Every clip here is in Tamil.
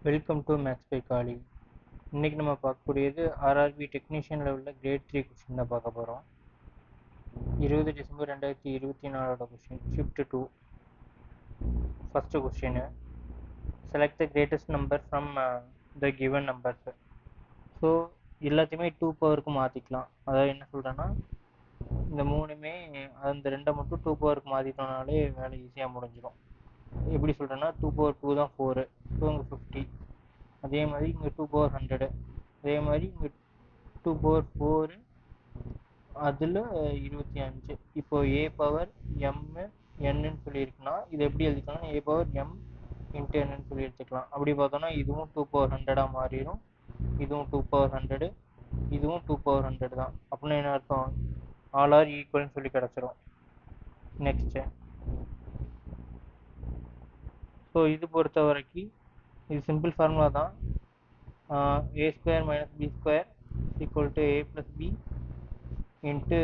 வெல்கம் டு மேக்ஸ் பை காலி. இன்னைக்கு நம்ம பார்க்கக்கூடியது ஆர்ஆர்பி டெக்னீஷியன் லெவலில் கிரேட் 3 கொஸ்டின் தான் பார்க்க போகிறோம். 20 December 2024 question, shift 2. First question, select the greatest number from the given numbers. So எல்லாத்தையுமே 2 பவருக்கு மாற்றிக்கலாம். அதாவது என்ன சொல்கிறேன்னா, இந்த மூணுமே அந்த ரெண்டை மட்டும் 2 பவருக்கு மாற்றிட்டோம்னாலே வேலை ஈஸியாக முடிஞ்சிடும். எப்படி சொல்கிறேன்னா, 2 பவர் 2 தான் 4, ஸோ இங்கே 50. அதே மாதிரி இங்கே 2 பவர் 100, அதே மாதிரி இங்கே 2 பவர் 4, அதில் 25. இப்போ ஏ பவர் எம் என்னன்னு சொல்லியிருக்குன்னா இது எப்படி எழுதிக்கலாம்னா ஏ பவர் எம் இன்ட்டு என்னன்னு சொல்லி எடுத்துக்கலாம். அப்படி பார்த்தோன்னா இதுவும் 2 பவர் 100 மாறிடும், இதுவும் 2 பவர் 100, இதுவும் 2 பவர் 100 தான். அப்படின்னா என்ன அர்த்தம், ஆல் ஆர் ஈக்குவல்னு சொல்லி கிடச்சிரும். நெக்ஸ்ட்டு, ஸோ இது பொறுத்த வரைக்கும் இது சிம்பிள் ஃபார்முலா தான். a square minus b square equal to a plus b into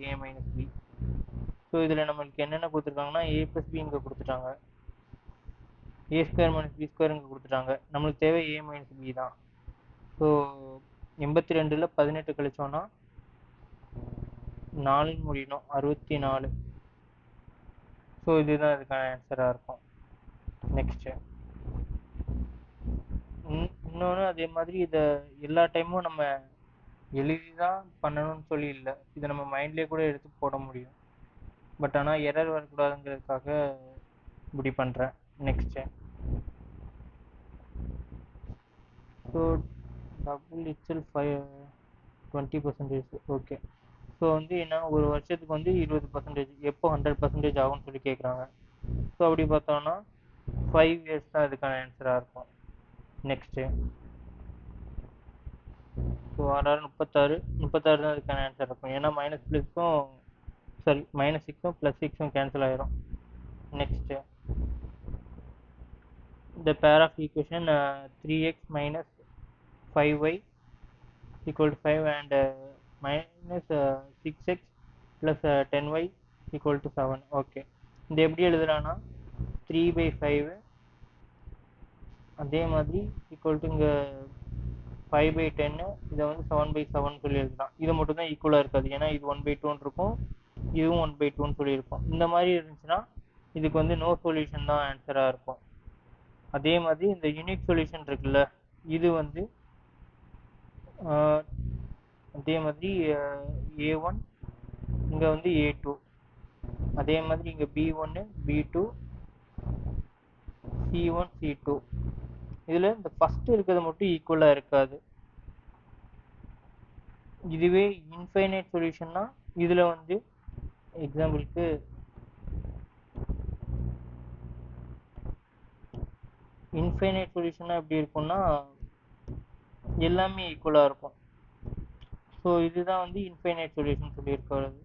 a minus b. So இதில் நம்மளுக்கு என்னென்ன கொடுத்துருக்காங்கன்னா a plus b இங்கே கொடுத்துட்டாங்க, a square minus b square இங்கே கொடுத்துட்டாங்க. நம்மளுக்கு தேவை a minus b தான். ஸோ 82ல் 18 கழிச்சோன்னா 4 முடியணும், 64. ஸோ இதுதான் இதுக்கான ஆன்சராக இருக்கும். நெக்ஸ்ட்டு, இன்னொன்று அதே மாதிரி இதை எல்லா டைமும் நம்ம எழுதி தான் பண்ணணும்னு சொல்லி இல்லை, இதை நம்ம மைண்ட்லேயே கூட எடுத்து போட முடியும். பட் ஆனால் எரர் வரக்கூடாதுங்கிறதுக்காக இப்படி பண்ணுறேன். நெக்ஸ்ட்டு, ஸோ டபுள் இட்ஸில் 20%. ஓகே, ஸோ வந்து என்ன, ஒரு வருஷத்துக்கு வந்து 20%, எப்போ 100% ஆகும்னு சொல்லி கேட்குறாங்க. ஸோ அப்படி பார்த்தோம்னா 5 இயர்ஸ் தான் இதுக்கான ஆன்சராக இருக்கும். நெக்ஸ்ட்டு, ஸோ 36 தான் இதுக்கான ஆன்சர் இருக்கும். ஏன்னா -6ம் +6ம் கேன்சல் ஆயிரும். Next, the pair of equation 3x minus 5y equal to 5 and minus 6x plus 10y equal to 7. Okay, இது எப்படி எழுதுறான்னா 3/5, அதே மாதிரி ஈக்குவல் டு இங்கே 5/10, இதை வந்து 7/7 சொல்லி எழுதலாம். இது மட்டும் தான் ஈக்குவலாக இருக்காது, ஏன்னா இது 1/2 இருக்கும், இதுவும் 1/2 சொல்லியிருக்கும். இந்த மாதிரி இருந்துச்சுன்னா இதுக்கு வந்து நோ சொல்யூஷன் தான் ஆன்சராக இருக்கும். அதே மாதிரி இந்த யூனிக் சொல்யூஷன் இருக்குல்ல, இது வந்து அதே மாதிரி A1, இங்கே வந்து A2, அதே மாதிரி இங்கே B1 B2 C1 C2. இதில் இந்த ஃபஸ்ட்டு இருக்கிறது மட்டும் ஈக்குவலாக இருக்காது. இதுவே இன்ஃபைனைட் சொல்யூஷன்னா இதில் வந்து எக்ஸாம்பிளுக்கு இன்ஃபைனைட் சொல்யூஷனாக எப்படி இருக்கும்னா எல்லாமே ஈக்குவலாக இருக்கும். ஸோ இதுதான் வந்து இன்ஃபைனைட் சொல்யூஷன் சொல்லியிருக்கிறது.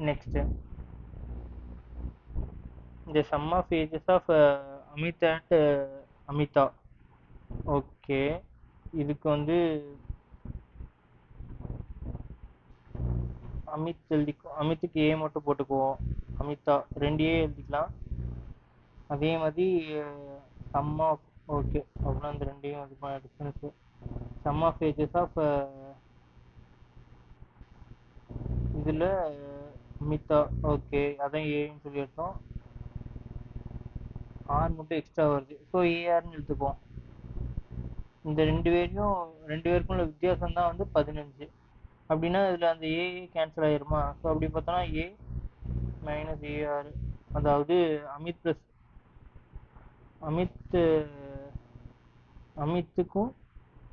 நெக்ஸ்ட்டு, இந்த sum of ages of Amit and Amita. Okay, இதுக்கு வந்து அமித்துக்கு ஏ மட்டும் போட்டுக்குவோம், அமிதா 2A எழுதிக்கலாம். அதே மாதிரி சம் ஆஃப், ஓகே அப்படின்னா அந்த 2ஐயும் அதுக்கான difference, sum of ages of இதில் அமிதா, ஓகே அதான் ஏன்னு சொல்லி எடுத்தோம், ஆர் மட்டும் எக்ஸ்ட்ரா வருது, ஸோ ஏஆர்னு எடுத்துக்குவோம். இந்த ரெண்டு பேருக்கும் உள்ள வித்தியாசம் தான் வந்து 15. அப்படின்னா இதில் அந்த ஏ கேன்சல் ஆகிருமா. ஸோ அப்படி பார்த்தோன்னா ஏ மைனஸ் ஏஆர், அதாவது அமித்துக்கும்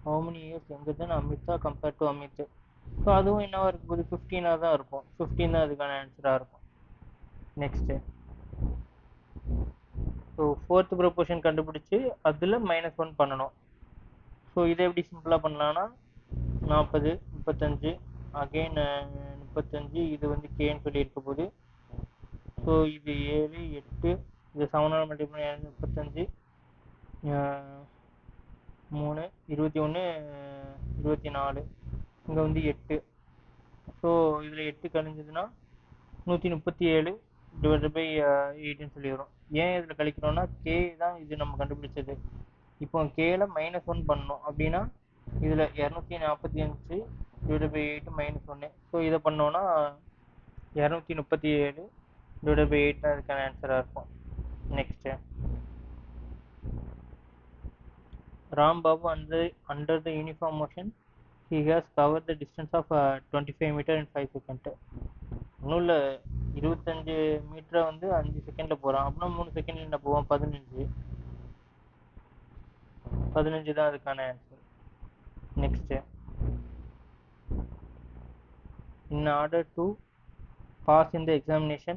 ஹவு மெனி இயர்ஸ் எங்கே தான் Amita compared to Amit. So அதுவும் என்னவா இருக்கும் போது 15 தான் இருக்கும். 15 தான் அதுக்கான ஆன்சராக இருக்கும். நெக்ஸ்ட்டு, ஸோ 4th ப்ரொபோர்ஷன் கண்டுபிடிச்சி அதில் -1 பண்ணணும். ஸோ இதை எப்படி சிம்பிளாக பண்ணலான்னா 40 35 அகெயின் 35, இது வந்து கேன்னு சொல்லி இருக்க போது, ஸோ இது 7 8, இது 7 மல்டிப்ளை 35 3 21 24, இங்கே வந்து 8. ஸோ இதில் 8 கழிஞ்சதுன்னா 137, டிவைடட் பை 8ன்னு சொல்லி வரும். ஏன் இதில் கழிக்கிறோம்னா கே தான் இது நம்ம கண்டுபிடிச்சது. இப்போ கேல -1 பண்ணணும் அப்படின்னா இதில் 245 டிவைடட் பை 8 -1. ஸோ இதை பண்ணோன்னா 237 டிவைடட் பை 8 தான் இதுக்கான ஆன்சராக இருக்கும். Next, Ram Babu under the uniform motion, he has covered the distance of 25 meter in 5 seconds. ஒன்றும் இல்லை, 25 மீட்டரை வந்து 5 செகண்டில் போகிறான் அப்படின்னா 3 செகண்ட் என்ன போவான்? 15 தான் அதுக்கான answer. Next, in order to pass in the examination,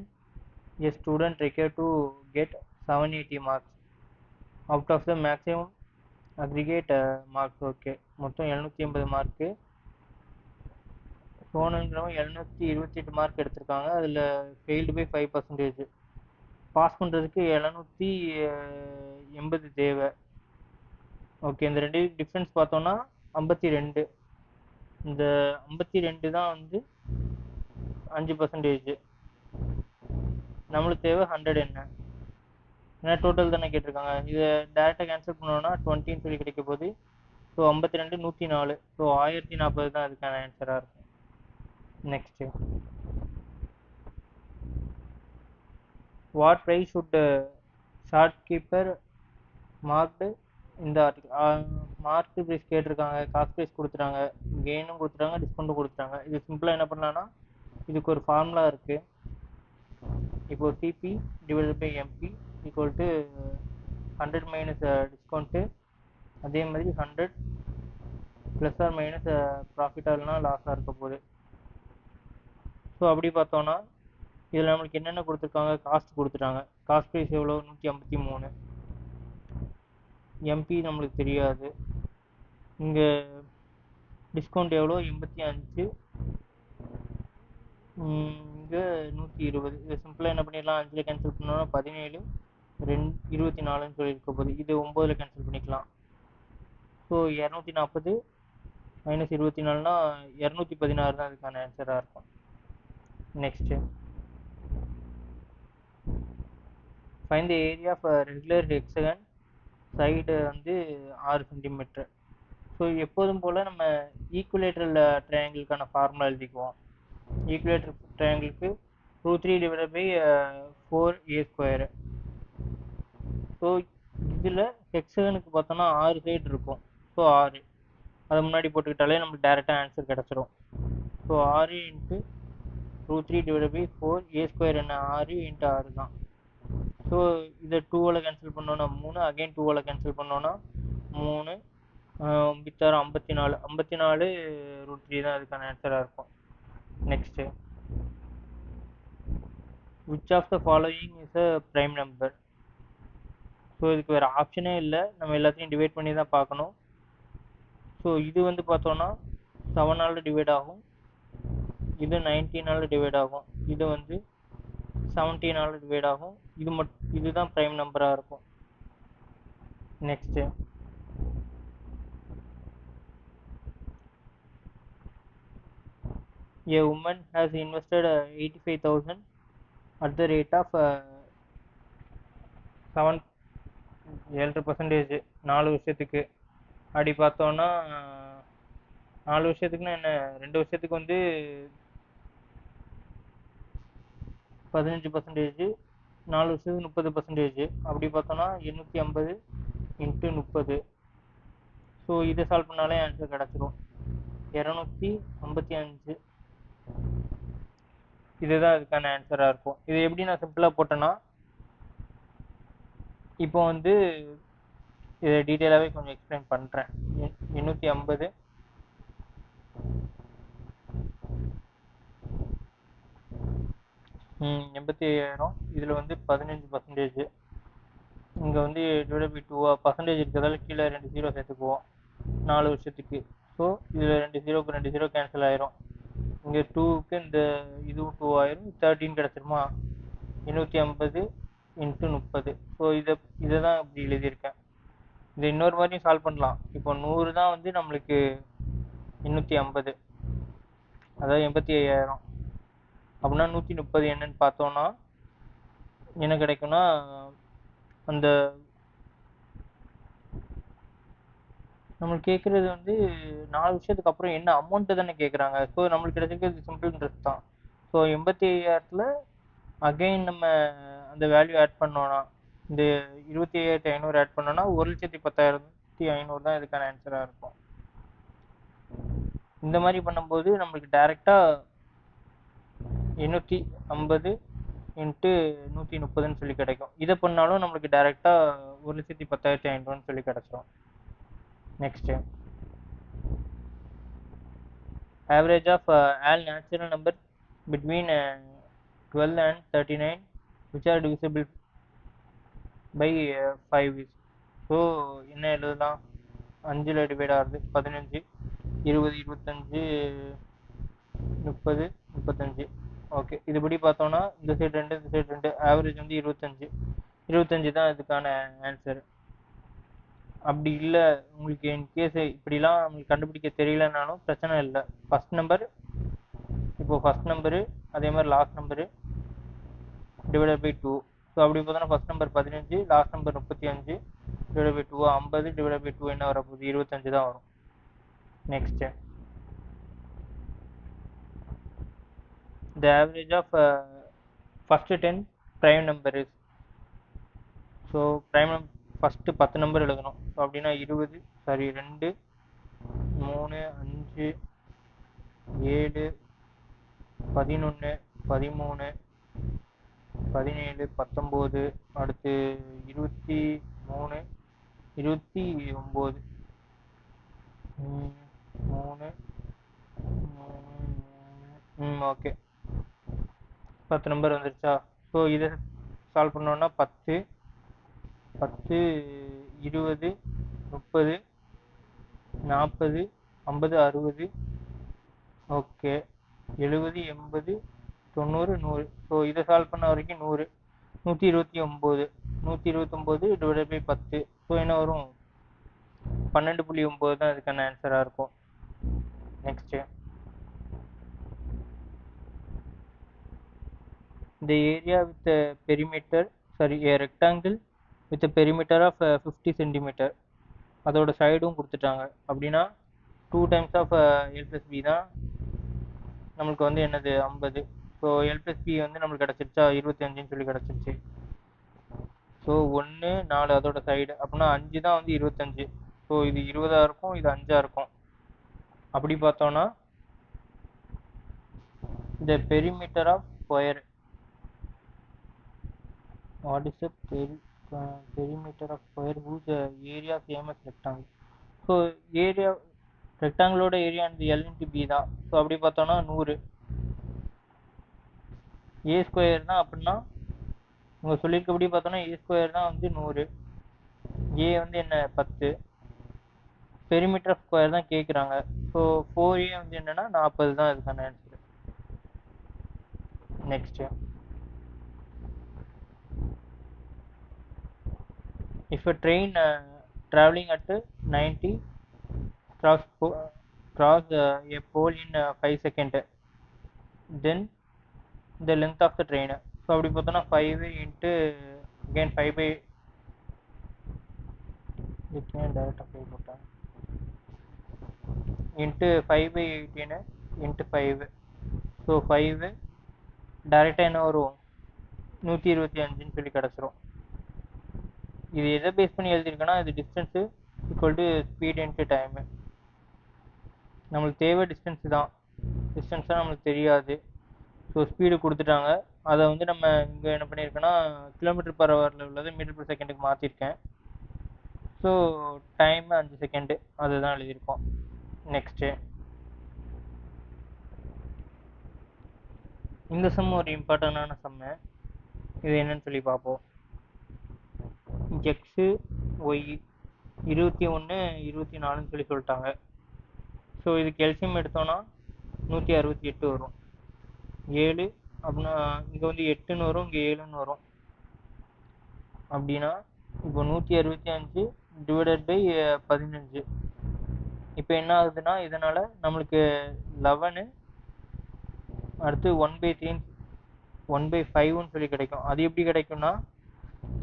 a student required to get 780 marks out of the maximum aggregate marks. Okay, மொத்தம் 780 மார்க்கு. சோனங்கிறவங்க 728 மார்க் எடுத்திருக்காங்க. அதில் ஃபெயில்டு பை 5%. பாஸ் பண்ணுறதுக்கு 780 தேவை. ஓகே, இந்த ரெண்டு டிஃப்ரென்ஸ் பார்த்தோன்னா 52. இந்த 52 தான் வந்து 5%. நம்மளுக்கு தேவை 100 என்ன, ஏன்னா டோட்டல் தானே கேட்டிருக்காங்க. இதை டேரெக்டாக கேன்சல் பண்ணோன்னா 20ன்னு சொல்லி கிடைக்க போகுது. ஸோ 52 104. ஸோ 1040 தான் அதுக்கான ஆன்சராக இருக்கும். Next, what price should shopkeeper marked இந்த ஆர்டிகல். மார்க் ப்ரைஸ் கேட்டிருக்காங்க, காஸ்ட் ப்ரைஸ் கொடுத்துட்டாங்க, கெயினும் கொடுத்துட்டாங்க, டிஸ்கவுண்ட்டும் கொடுத்துட்டாங்க. இது சிம்பிளாக என்ன பண்ணலான்னா இதுக்கு ஒரு ஃபார்முலா இருக்குது. இப்போ CP divided by MP equal to 100 minus discount, அதே மாதிரி 100 ப்ளஸ் ஆர் மைனஸ் ப்ராஃபிட்டாக இல்லைனா லாஸாக இருக்க போகுது. ஸோ அப்படி பார்த்தோன்னா இதில் நம்மளுக்கு என்னென்ன கொடுத்துருக்காங்க? காஸ்ட் கொடுத்துட்டாங்க. காஸ்ட் ப்ரைஸ் எவ்வளோ? 153. எம்பி நம்மளுக்கு தெரியாது. இங்கே டிஸ்கவுண்ட் எவ்வளோ? 85. இங்கே 120. இது சிம்பிளாக என்ன பண்ணிடலாம்? 5ல் கேன்சல் பண்ணோன்னா 17, 24ன்னு சொல்லியிருக்க போகுது. இது 9ல் கேன்சல் பண்ணிக்கலாம். ஸோ 240 மைனஸ் 24னா 216 தான் அதுக்கான ஆன்சராக இருக்கும். Next, find the area of regular hexagon side வந்து 6 சென்டிமீட்டர். ஸோ எப்போதும் போல் நம்ம ஈக்குவலேட்டரல் ட்ரையாங்கிளுக்கான ஃபார்முலா எழுதிக்குவோம். ஈக்குவலேட்டர் ட்ரையாங்கிளுக்கு √3 டிவைடட் பை 4a². ஸோ இதில் ஹெக்ஸகனுக்கு பார்த்தோன்னா 6 சைடு இருக்கும். ஸோ 6 அதை முன்னாடி போட்டுக்கிட்டாலே நமக்கு டேரெக்டாக ஆன்சர் கிடச்சிரும். So 6 into √3 divided by 4a² என்ன? 6 இன்ட்டு 6 தான். ஸோ இதை 2ஆல் கேன்சல் பண்ணோன்னா 3, அகைன் 2ஆல் கேன்சல் பண்ணோன்னா 3, மித்தார் 54. 54 √3 தான் அதுக்கான ஆன்சராக இருக்கும். Next, which of the following is a prime number. So இதுக்கு வேறு ஆப்ஷனே இல்லை, நம்ம எல்லாத்தையும் டிவைட் பண்ணி தான் பார்க்கணும். ஸோ இது வந்து பார்த்தோன்னா 7ஆல் டிவைட் ஆகும், இது 19ஆல் டிவைட் ஆகும், இது வந்து 17ஆல் டிவைட் ஆகும். இதுதான் ப்ரைம் நம்பராக இருக்கும். Next, a woman has invested 85,000 at the rate of 7% 4 வருஷத்துக்கு. அப்படி பார்த்தோன்னா 4 வருஷத்துக்குன்னா என்ன, 2 வருஷத்துக்கு வந்து 15%, 4 வருஷத்துக்கு 30%. அப்படி பார்த்தோன்னா 850 இன்ட்டு 30. ஸோ இதை சால்வ் பண்ணாலே ஆன்சர் கிடச்சிரும் 255. இதுதான் இதுக்கான ஆன்சராக இருக்கும். இது எப்படி நான் சிம்பிளாக போட்டேன்னா, இப்போ வந்து இதை டீட்டெயிலாகவே கொஞ்சம் எக்ஸ்பிளைன் பண்ணுறேன். 850 85,000, இதில் வந்து 15%. இங்கே வந்து டிவைட் பை 2 பர்சன்டேஜ் இருக்கிறதால கீழே 2 0 சேர்த்துக்குவோம் 4 வருஷத்துக்கு. ஸோ இதில் 2 0க்கு 2 0 கேன்சல் ஆயிரும். இங்கே 2க்கு இந்த இதுவும் 2 ஆயிரும், 13 கிடச்சிருமா? 850 இன்ட்டு 30. ஸோ இதை தான் இப்படி எழுதியிருக்கேன். இதை இன்னொரு மாதிரியும் சால்வ் பண்ணலாம். இப்போ 100 தான் வந்து நம்மளுக்கு 850, அதாவது 85,000. அப்படின்னா 130 என்னன்னு பார்த்தோன்னா என்ன கிடைக்கும்னா அந்த நம்மளுக்கு கேட்குறது வந்து 4 விஷயத்துக்கு அப்புறம் என்ன அமௌண்ட்டு தானே கேட்குறாங்க. ஸோ நம்மளுக்கு கிடைச்சிருக்கிறது சிம்பிள் இன்ட்ரெஸ்ட் தான். ஸோ 85,000த்துல அகைன் நம்ம அந்த வேல்யூ ஆட் பண்ணோம்னா, இந்த 25,500 ஆட் பண்ணோம்னா 1,10,500 தான் இதுக்கான ஆன்சராக இருக்கும். இந்த மாதிரி பண்ணும்போது நம்மளுக்கு டைரெக்டாக 850 இன்ட்டு 130ன்னு சொல்லி கிடைக்கும். இதை பண்ணாலும் நம்மளுக்கு டைரெக்டாக 1,10,500ன்னு சொல்லி கிடைச்சிடும். Next average of all natural numbers between 12 and 39 which are divisible by 5 is. So என்ன எழுதலாம்? 5ல் டிவைட் ஆகுது 15, 20, 25, 30, 35. ஓகே, இதுபடி பார்த்தோன்னா இந்த சைடு 2, இந்த சைடு 2, ஆவரேஜ் வந்து 25 தான் இதுக்கான ஆன்சர். அப்படி இல்லை, உங்களுக்கு இன்கேஸ் இப்படிலாம் உங்களுக்கு கண்டுபிடிக்க தெரியலனாலும் பிரச்சனை இல்லை. ஃபஸ்ட் நம்பரு அதே மாதிரி last number divided by 2. So அப்படி பார்த்தோன்னா first number 15, last number 35 divided by 2 50 divided by 2 என்ன வரப்போகுது? 25 தான் வரும். Next the average of first 10 prime number is. So prime first 10 number எழுதணும். ஸோ அப்படின்னா 2, 3, 5, 7, 11, 13, 17, 19, அடுத்து 23, 29, 3, ஓகே, 10 நம்பர் வந்துருச்சா? ஸோ இதை சால்வ் பண்ணோன்னா 10, 20, 30, 40, 50, 60, ஓகே, 70, 80, 90, 100. ஸோ இதை சால்வ் பண்ண வரைக்கும் 100, 129 டிவைடட் பை 10. ஸோ என்ன வரும்? 12.9 தான் இதுக்கான ஆன்சராக இருக்கும். Next the area with a perimeter, a rectangle with a perimeter of 50 cm. அதோட சைடும் கொடுத்துட்டாங்க. அப்படின்னா 2 times of l plus b தான் நம்மளுக்கு வந்து என்னது 50. ஸோ l plus b வந்து நம்மளுக்கு கிடச்சிருச்சா 25ன்னு சொல்லி கிடச்சிருச்சு. ஸோ 1, 4 அதோட சைடு அப்படின்னா 5 தான் வந்து 25. ஸோ இது 20ஆக இருக்கும், இது 5ஆக இருக்கும். அப்படி பார்த்தோன்னா the perimeter of square. What is the perimeter of square whose area same as rectangle? So area ரெக்டாங்கிளோட ஏரியா வந்து எல் இன்ட்டு பி தான். ஸோ அப்படி பார்த்தோன்னா 100. ஏ ஸ்கொயர் தான் அப்படின்னா உங்கள் சொல்லியிருக்கபடி பார்த்தோன்னா ஏ ஸ்கொயர் தான் வந்து 100. ஏ வந்து என்ன 10. பெரிமீட்டர் ஆஃப் ஸ்கொயர் தான் கேட்குறாங்க. ஸோ 4A வந்து என்னென்னா 40 தான் இதுக்கான answer. Next if a train traveling at 90 cross a pole in 5 seconds, then the length of the train. So அப்படி பார்த்தோன்னா 5 இன்ட்டு again 5 by டேரெக்டாக 5 போட்டேன் இன்ட்டு 5 by 18 இன்ட்டு 5. ஸோ 5 டேரெக்டாக என்ன வரும்? 125ன்னு சொல்லி கிடச்சிரும். இது எதை பேஸ் பண்ணி எழுதியிருக்கேன்னா இது distance equal to speed into time. நம்மளுக்கு தேவை டிஸ்டன்ஸு தான், டிஸ்டன்ஸாக நம்மளுக்கு தெரியாது. ஸோ ஸ்பீடு கொடுத்துட்டாங்க, அதை வந்து நம்ம இங்கே என்ன பண்ணியிருக்கேன்னா கிலோமீட்டர் பர் ஹவரில் உள்ளது மீட்டர் பர் செகண்டுக்கு மாற்றிருக்கேன். ஸோ டைமு 5 செகண்டு அதுதான் எழுதியிருக்கோம். நெக்ஸ்ட்டு இந்த சம் ஒரு இம்பார்ட்டண்டான சம்மு. இது என்னன்னு சொல்லி பார்ப்போம். எக்ஸு ஒய் 21, 24ன்னு சொல்லி சொல்லிட்டாங்க. ஸோ இதுக்கு எல்சிஎம் எடுத்தோன்னா 168 வரும். 7 அப்படின்னா இங்கே வந்து 8ன்னு வரும், இங்கே 7ன்னு வரும். அப்படின்னா இப்போ 165 டிவைடட் பை 15. இப்போ என்ன ஆகுதுன்னா இதனால் நம்மளுக்கு 11 அடுத்து 1/3 1/5ன்னு சொல்லி கிடைக்கும். அது எப்படி கிடைக்கும்னா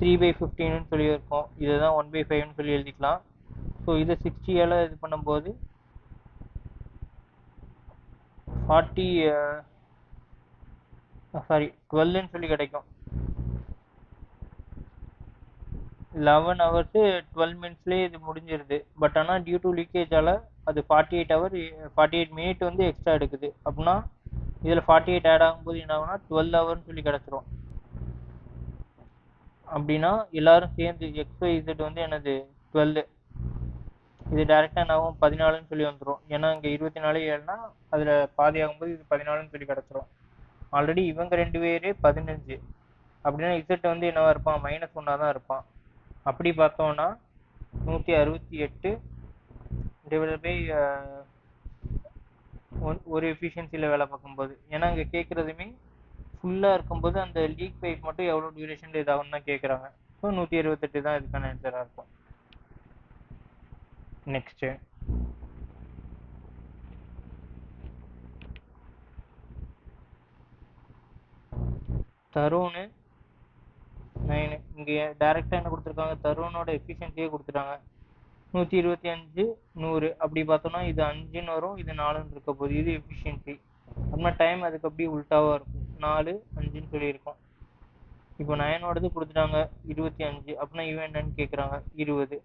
3/15ன்னு சொல்லி இருக்கும். இதுதான் 1/5ன்னு சொல்லி எழுதிக்கலாம். ஸோ இதை 60ஆல் இது பண்ணும்போது 12ன்னு சொல்லி கிடைக்கும். 11 ஹவர்ஸு 12 மினிட்ஸ்லேயே இது முடிஞ்சிருது. பட் ஆனால் டியூ டு லீக்கேஜால் அது 48 மினிட் வந்து எக்ஸ்ட்ரா எடுக்குது. அப்படின்னா இதில் 48 ஆட் ஆகும்போது என்ன ஆகும்னா 12 ஹவர்னு சொல்லி கிடச்சிரும். அப்படின்னா எல்லாரும் சேர்ந்து XYZ வந்து எனது 12, இது டேரெக்டாக என்ன ஆகும் 14ன்னு சொல்லி வந்துடும். ஏன்னா இங்கே 24/7னா அதில் பாதி ஆகும்போது இது 14ன்னு சொல்லி கிடச்சிரும். ஆல்ரெடி இவங்க 2 பேர் 15, அப்படின்னா இசட் வந்து என்னவா இருப்பான் -1 தான் இருப்பான். அப்படி பார்த்தோம்னா 168 டிவைடட் பை ஒரு எஃபிஷியன்சியில் வேலை பார்க்கும்போது, ஏன்னா இங்கே கேட்குறதுமே ஃபுல்லாக இருக்கும்போது அந்த லீக் பைப் மட்டும் எவ்வளோ டியூரேஷனில் இதாகும் தான் கேட்குறாங்க. ஸோ 168 தான் இதுக்கான ஆன்சராக இருக்கும். நெக்ஸ்ட்டு தருண் 9. இங்கே டேரெக்டாக என்ன கொடுத்துருக்காங்க, தருணோட எஃபிஷியன்சியே கொடுத்துட்டாங்க. 125 100. அப்படி பார்த்தோம்னா இது 5ன்னு வரும், இது 4ன்னு இருக்க போகுது. இது எஃபிஷியன்சி. அப்படின்னா டைம் அதுக்கு அப்படியே உல்ட்டாவாக இருக்கும், 4 5ன்னு சொல்லியிருக்கோம். இப்போ 9ஓடது கொடுத்துட்டாங்க 25, அப்படின்னா இவன் என்னன்னு கேட்குறாங்க 20.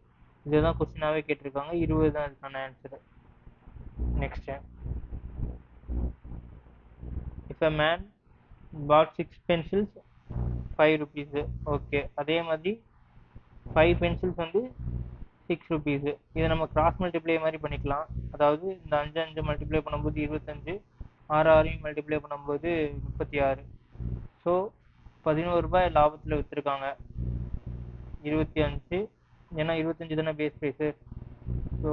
இதுதான் கொஸ்டினாகவே கேட்டிருக்காங்க, 20 தான் இதுக்கான answer. Next, if a man bought 6 pencils 5 rupees. Okay, அதே மாதிரி 5 பென்சில்ஸ் வந்து 6 rupees. இதை நம்ம கிராஸ் மல்டிப்ளை மாதிரி பண்ணிக்கலாம். அதாவது இந்த 5 மல்டிப்ளை பண்ணும்போது 25, 6 மல்டிப்ளை பண்ணும்போது 36. ஸோ 11 ரூபாய் லாபத்தில் விற்றுருக்காங்க 25. ஏன்னா 25 தானே பேஸ் ப்ரைஸு. ஸோ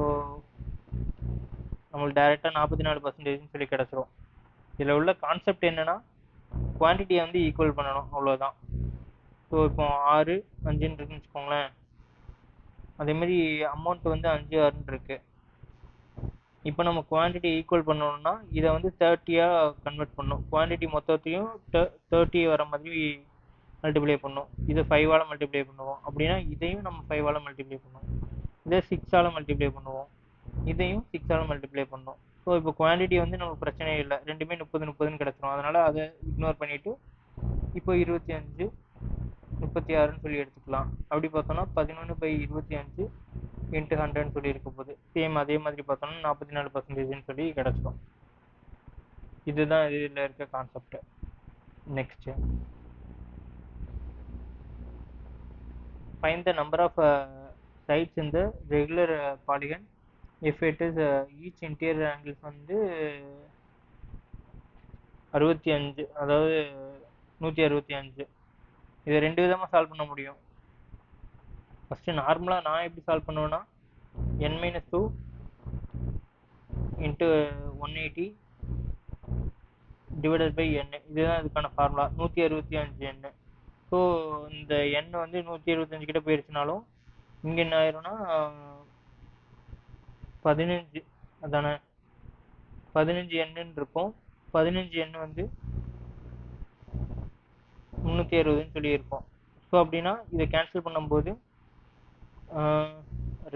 நம்மளுக்கு டேரெக்டாக 44% சொல்லி கிடச்சிரும். இதில் உள்ள கான்செப்ட் என்னென்னா குவான்டிட்டியை வந்து ஈக்குவல் பண்ணணும், அவ்வளோதான். ஸோ இப்போ 6 5ன்னு இருக்குன்னு வச்சுக்கோங்களேன். அதேமாதிரி அமௌண்ட் வந்து 5 6ன்னு இருக்கு. இப்போ நம்ம குவான்டிட்டி ஈக்குவல் பண்ணணும்னா இதை வந்து 30ஆக கன்வெர்ட் பண்ணணும். குவான்டிட்டி மொத்தத்தையும் 30 வர மாதிரி மல்டிப்ளை பண்ணணும். இதை 5ஆல் மல்டிப்ளை பண்ணுவோம். அப்படின்னா இதையும் நம்ம 5ஆல் மல்டிப்ளை பண்ணுவோம். இதை 6ஆல் மல்டிப்ளை பண்ணுவோம். இதையும் 6ஆல் மல்டிப்ளை பண்ணணும். ஸோ இப்போ குவான்டிட்டி வந்து நமக்கு பிரச்சனையே இல்லை, ரெண்டுமே 30 கிடச்சிரும். அதனால் அதை இக்னோர் பண்ணிவிட்டு இப்போ 25 36ன்னு சொல்லி எடுத்துக்கலாம். அப்படி பார்த்தோம்னா 11/25 × 100ன்னு சொல்லி இருக்க போகுது. சேம் அதே மாதிரி பார்த்தோம்னா 44%ன்னு சொல்லி கிடச்சிடும். இதுதான் இதில் இருக்க concept. Next, find the number of sides in the regular polygon if it is each interior angles வந்து 65, அதாவது 165. இதை 2 விதமாக சால்வ் பண்ண முடியும். ஃபஸ்ட்டு நார்மலாக நான் எப்படி சால்வ் பண்ணுவேன்னா n-2 × 180 டிவைடட் பை n. இதுதான் இதுக்கான ஃபார்முலா, 165n. ஸோ இந்த n வந்து 175 கிட்ட போயிடுச்சுனாலும் இங்கே என்ன ஆயிரும்னா 15, அதானே 15n இருக்கும். 15n வந்து 360ன்னு சொல்லி இருக்கும். ஸோ அப்படின்னா இதை கேன்சல் பண்ணும்போது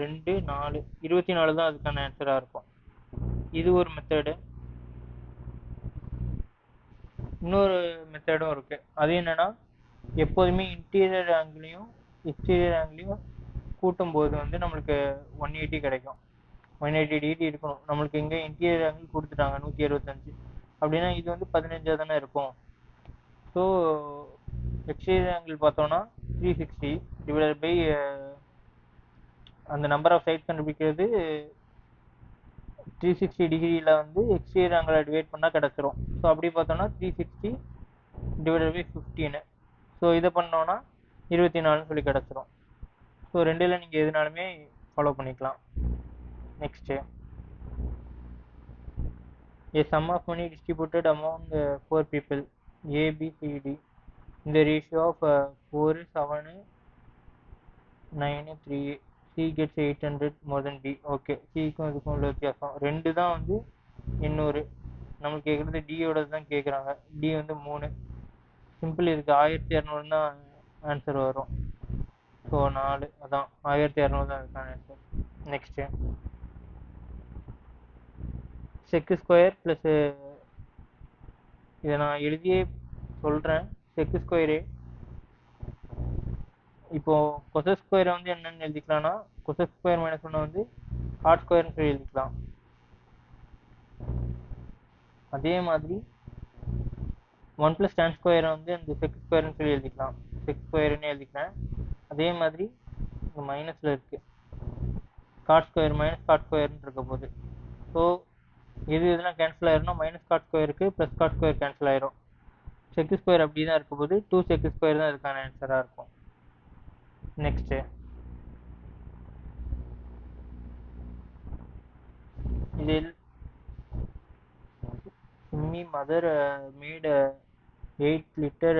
2 4 24 தான் அதுக்கான ஆன்சராக இருக்கும். இது ஒரு மெத்தடு. இன்னொரு மெத்தடும் இருக்குது. அது என்னென்னா எப்போதுமே இன்டீரியர் ஆங்கிளையும் எக்ஸ்டீரியர் ஆங்கிளையும் கூட்டும்போது வந்து நம்மளுக்கு 180 கிடைக்கும். 180 டிகிரி இருக்கணும். நம்மளுக்கு இங்கே இன்டீரியர் ஆங்கிள் கொடுத்துட்டாங்க 165, அப்படின்னா இது வந்து 15 தானே இருக்கும். ஸோ எக்ஸ்டீரியர் ஆங்கிள் பார்த்தோன்னா 360 டிவைடட் பை அந்த நம்பர் ஆஃப் சைட்ஸ் கண்டுபிடிக்கிறது 360 டிகிரியில் வந்து எக்ஸ்டீரியர் ஆங்கிளை டிவைட் பண்ணால் கிடச்சிரும். ஸோ அப்படி பார்த்தோன்னா 360 டிவைடட் பை 15. ஸோ இதை பண்ணோன்னா 24ன்னு சொல்லி கிடச்சிரும். ஸோ ரெண்டில் நீங்கள் எதுனாலுமே ஃபாலோ பண்ணிக்கலாம். Next, a sum of money distributed among 4 people A, B, C, D in the ratio of 4 7 9 3. C gets 800 more than D. Okay, சிக்கும் இதுக்கும் உள்ள வித்தியாசம் 2 தான் வந்து 800. நம்மளுக்கு கேட்குறது டியோட தான் கேட்குறாங்க. டி வந்து 3. சிம்பிள், இதுக்கு 1200 தான் ஆன்சர் வரும். ஸோ 4 அதான் 1200 தான் இதுக்கான answer. Next check square plus, இதை நான் எழுதியே சொல்கிறேன். செக் ஸ்கொயரு இப்போது கொசஸ் ஸ்கொயரை வந்து என்னென்னு எழுதிக்கலாம்னா, கொசஸ் ஸ்கொயர் மைனஸ் ஒன்று வந்து ஹாட் ஸ்கொயர்னு சொல்லி எழுதிக்கலாம். அதே மாதிரி 1 + tan ஸ்கொயரை வந்து அந்த செக் ஸ்கொயர்னு சொல்லி எழுதிக்கலாம். செக் ஸ்கொயர்னு எழுதிக்கிறேன். அதே மாதிரி இங்கே மைனஸில் இருக்குது, காட் ஸ்கொயர் மைனஸ் காட் ஸ்கொயர்னு இருக்க போகுது. ஸோ இதெல்லாம் கேன்சல் ஆயிரும்னா மைனஸ் காட் ஸ்கொயருக்கு ப்ளஸ் காட் ஸ்கொயர் கேன்சல் ஆயிரும். செக் ஸ்கொயர் அப்படி தான் இருக்க போது, 2 செக் ஸ்கொயர் தான் இதுக்கான ஆன்சராக இருக்கும். நெக்ஸ்ட்டு இதில் Simmi mother made 8 litre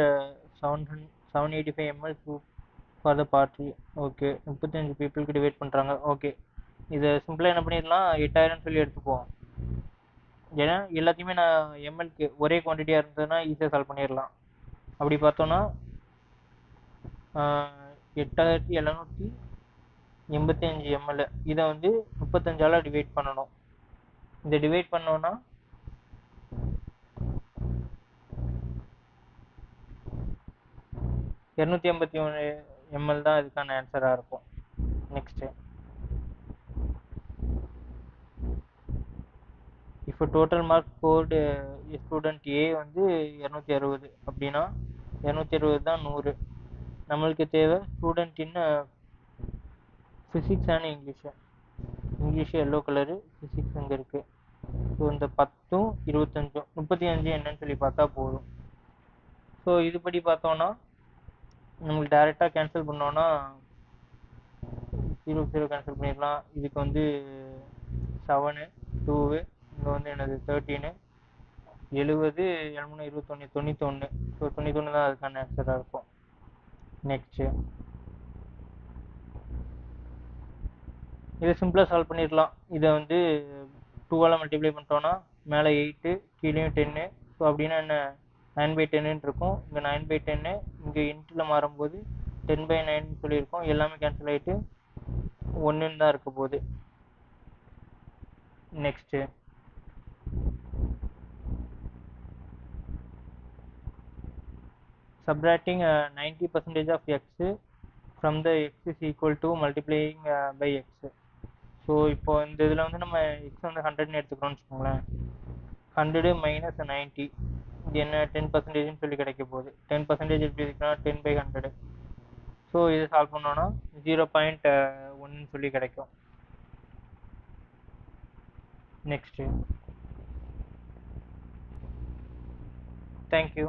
785 ml soup for the party. Okay, 35 பீப்புளுக்கு டிவைட் பண்ணுறாங்க. ஓகே, இதை சிம்பிளாக என்ன பண்ணிடலாம், 8000 சொல்லி எடுத்துப்போம். ஏன்னா எல்லாத்தையுமே நான் எம்எல்க்கு ஒரே குவான்டிட்டியாக இருந்ததுன்னா ஈஸியாக சால்வ் பண்ணிடலாம். அப்படி பார்த்தோன்னா 8785 ml இதை வந்து 35ஆல் டிவைட் பண்ணணும். இதை டிவைட் பண்ணோன்னா 281 ml தான் இதுக்கான ஆன்சராக இருக்கும். நெக்ஸ்ட்டு இப்போ டோட்டல் மார்க் ஸ்கோர்டு ஸ்டூடெண்ட் ஏ வந்து 260 அப்படின்னா 260 தான் 100. நம்மளுக்கு தேவை student in physics and English yellow colour, physics இங்கே இருக்குது. ஸோ இந்த 10ம் 25ம் 35 என்னன்னு சொல்லி பார்த்தா போதும். ஸோ இதுபடி பார்த்தோன்னா நம்மளுக்கு டேரெக்டாக கேன்சல் பண்ணோன்னா 0 0 கேன்சல் பண்ணிடலாம். இதுக்கு வந்து 7 2 இங்கே வந்து என்னது 13 70 7 21 91. ஸோ 91 தான் அதுக்கான ஆன்சராக இருக்கும். நெக்ஸ்ட்டு இதை சிம்பிளாக சால்வ் பண்ணிடலாம். இதை வந்து 2ஆல் மல்டிப்ளை பண்ணிட்டோன்னா மேலே 8 கீழேயும் 10. ஸோ அப்படின்னா என்ன, 9/10 இருக்கும். இங்கே 9/10 இங்கே இன்ட்டில் மாறும்போது 10/9 சொல்லியிருக்கோம். எல்லாமே கேன்சல் ஆகிட்டு 1 தான் இருக்க போகுது. Next subtracting 90% of x from the x is equal to multiplying by x. So இப்போ இந்த இதில் வந்து நம்ம எக்ஸ் வந்து 100ன்னு எடுத்துக்கிறோம்னு வச்சுக்கோங்களேன். 100 - 90 இது என்ன 10%ன்னு சொல்லி கிடைக்க போகுது. 10% எப்படி இருக்குன்னா 10/100. ஸோ இதை சால்வ் பண்ணோன்னா 0.1 சொல்லி கிடைக்கும். Next thank you.